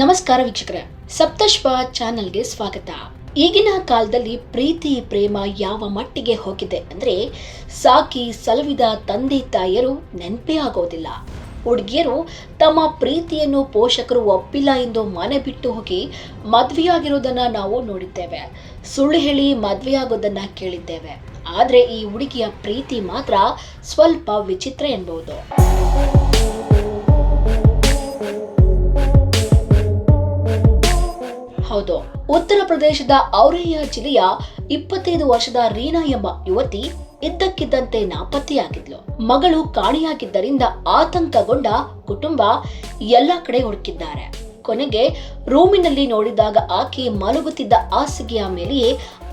ನಮಸ್ಕಾರ ವೀಕ್ಷಕರೇ, ಸಪ್ತಶ್ವ ಚಾನೆಲ್ಗೆ ಸ್ವಾಗತ. ಈಗಿನ ಕಾಲದಲ್ಲಿ ಪ್ರೀತಿ ಪ್ರೇಮ ಯಾವ ಮಟ್ಟಿಗೆ ಹೋಗಿದೆ ಅಂದ್ರೆ ಸಾಕಿ ಸಲವಿದ ತಂದೆ ತಾಯಿಯರು ನೆನಪೇ ಆಗೋದಿಲ್ಲ. ಹುಡುಗಿಯರು ತಮ್ಮ ಪ್ರೀತಿಯನ್ನು ಪೋಷಕರು ಒಪ್ಪಿಲ್ಲ ಎಂದು ಮನೆ ಬಿಟ್ಟು ಹೋಗಿ ಮದ್ವೆಯಾಗಿರೋದನ್ನ ನಾವು ನೋಡಿದ್ದೇವೆ. ಸುಳ್ಳು ಹೇಳಿ ಮದ್ವೆಯಾಗೋದನ್ನ ಕೇಳಿದ್ದೇವೆ. ಆದ್ರೆ ಈ ಹುಡುಗಿಯ ಪ್ರೀತಿ ಮಾತ್ರ ಸ್ವಲ್ಪ ವಿಚಿತ್ರ ಎನ್ನಬಹುದು. ಹೌದು, ಉತ್ತರ ಪ್ರದೇಶದ ಔರಯ್ಯ ಜಿಲ್ಲೆಯ 25 ವರ್ಷದ ರೀನಾ ಎಂಬ ಯುವತಿ ಇದ್ದಕ್ಕಿದ್ದಂತೆ ನಾಪತ್ತೆಯಾಗಿದ್ಲು. ಮಗಳು ಕಾಣೆಯಾಗಿದ್ದರಿಂದ ಆತಂಕಗೊಂಡ ಕುಟುಂಬ ಎಲ್ಲ ಕಡೆ ಹುಡುಕಿದ್ದಾರೆ. ಕೊನೆಗೆ ರೂಮಿನಲ್ಲಿ ನೋಡಿದಾಗ ಆಕೆ ಮಲಗುತ್ತಿದ್ದ ಹಾಸಿಗೆಯ ಮೇಲೆಯೇ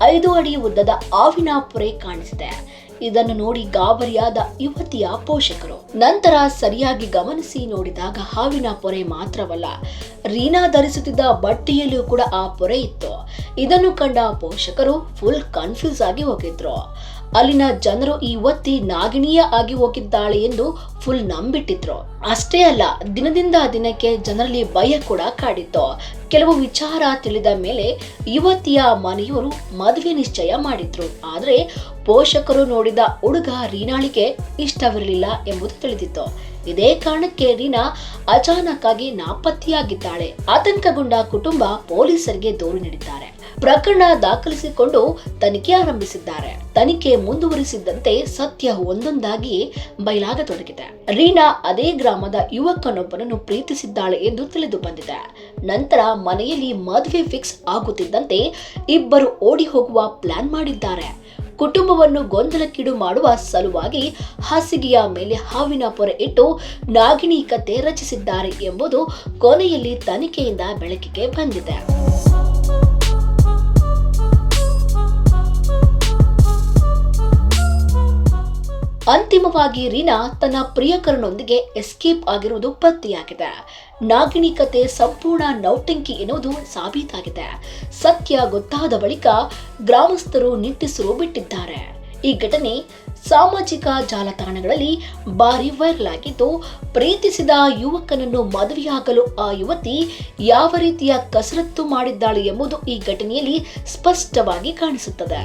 5 ಅಡಿ ಉದ್ದದ ಹಾವಿನ ಪೊರೆ ಕಾಣಿಸಿದೆ. ಇದನ್ನು ನೋಡಿ ಗಾಬರಿಯಾದ ಯುವತಿಯ ಪೋಷಕರು ನಂತರ ಸರಿಯಾಗಿ ಗಮನಿಸಿ ನೋಡಿದಾಗ ಹಾವಿನ ಪೊರೆ ಮಾತ್ರವಲ್ಲ, ರೀನಾ ಧರಿಸುತ್ತಿದ್ದ ಬಟ್ಟೆಯಲ್ಲೂ ಕೂಡ ಆ ಪೊರೆ ಇತ್ತು. ಇದನ್ನು ಕಂಡ ಪೋಷಕರು ಫುಲ್ ಕನ್ಫ್ಯೂಸ್ ಆಗಿ ಹೋಗಿದ್ರು. ಅಲ್ಲಿನ ಜನರು ಈ ಯುವತಿ ನಾಗಿಣಿಯ ಆಗಿ ಹೋಗಿದ್ದಾಳೆ ಎಂದು ಫುಲ್ ನಂಬಿಟ್ಟಿದ್ರು. ಅಷ್ಟೇ ಅಲ್ಲ, ದಿನದಿಂದ ದಿನಕ್ಕೆ ಜನರಲ್ಲಿ ಭಯ ಕೂಡ ಕಾಡಿತ್ತು. ಕೆಲವು ವಿಚಾರ ತಿಳಿದ ಮೇಲೆ ಯುವತಿಯ ಮನೆಯವರು ಮದುವೆ ನಿಶ್ಚಯ ಮಾಡಿದ್ರು. ಆದ್ರೆ ಪೋಷಕರು ನೋಡಿದ ಹುಡುಗ ರೀನಾಳಿಗೆ ಇಷ್ಟವಿರಲಿಲ್ಲ ಎಂಬುದು ತಿಳಿದಿತ್ತು. ಇದೇ ಕಾರಣಕ್ಕೆ ರೀನಾ ಅಚಾನಕ್ ಆಗಿ ನಾಪತ್ತೆಯಾಗಿದ್ದಾಳೆ. ಆತಂಕಗೊಂಡ ಕುಟುಂಬ ಪೊಲೀಸರಿಗೆ ದೂರು ನೀಡಿದ್ದಾರೆ. ಪ್ರಕರಣ ದಾಖಲಿಸಿಕೊಂಡು ತನಿಖೆ ಆರಂಭಿಸಿದ್ದಾರೆ. ತನಿಖೆ ಮುಂದುವರಿಸಿದಂತೆ ಸತ್ಯ ಒಂದೊಂದಾಗಿ ಬಯಲಾಗತೊಡಗಿದೆ. ರೀನಾ ಅದೇ ಗ್ರಾಮದ ಯುವಕನೊಬ್ಬನನ್ನು ಪ್ರೀತಿಸಿದ್ದಾಳೆ ಎಂದು ತಿಳಿದು ಬಂದಿದೆ. ನಂತರ ಮನೆಯಲ್ಲಿ ಮದುವೆ ಫಿಕ್ಸ್ ಆಗುತ್ತಿದ್ದಂತೆ ಇಬ್ಬರು ಓಡಿ ಹೋಗುವ ಪ್ಲಾನ್ ಮಾಡಿದ್ದಾರೆ. ಕುಟುಂಬವನ್ನು ಗೊಂದಲಕ್ಕೀಡು ಮಾಡುವ ಸಲುವಾಗಿ ಹಾಸಿಗೆಯ ಮೇಲೆ ಹಾವಿನ ಪೊರೆ ಇಟ್ಟು ನಾಗಿಣಿ ಕತೆ ರಚಿಸಿದ್ದಾರೆ ಎಂಬುದು ಕೊನೆಯಲ್ಲಿ ತನಿಖೆಯಿಂದ ಬೆಳಕಿಗೆ ಬಂದಿದೆ. ಅಂತಿಮವಾಗಿ ರೀನಾ ತನ್ನ ಪ್ರಿಯಕರನೊಂದಿಗೆ ಎಸ್ಕೇಪ್ ಆಗಿರುವುದು ಪತ್ತೆಯಾಗಿದೆ. ನಾಗಿಣಿ ಕತೆ ಸಂಪೂರ್ಣ ನೌಟಂಕಿ ಎನ್ನುವುದು ಸಾಬೀತಾಗಿದೆ. ಸತ್ಯ ಗೊತ್ತಾದ ಬಳಿಕ ಗ್ರಾಮಸ್ಥರು ನಿಟ್ಟುಸಿರು ಬಿಟ್ಟಿದ್ದಾರೆ. ಈ ಘಟನೆ ಸಾಮಾಜಿಕ ಜಾಲತಾಣಗಳಲ್ಲಿ ಭಾರಿ ವೈರಲ್ ಆಗಿದ್ದು, ಪ್ರೀತಿಸಿದ ಯುವಕನನ್ನು ಮದುವೆಯಾಗಲು ಆ ಯುವತಿ ಯಾವ ರೀತಿಯ ಕಸರತ್ತು ಮಾಡಿದ್ದಾಳೆ ಎಂಬುದು ಈ ಘಟನೆಯಲ್ಲಿ ಸ್ಪಷ್ಟವಾಗಿ ಕಾಣಿಸುತ್ತದೆ.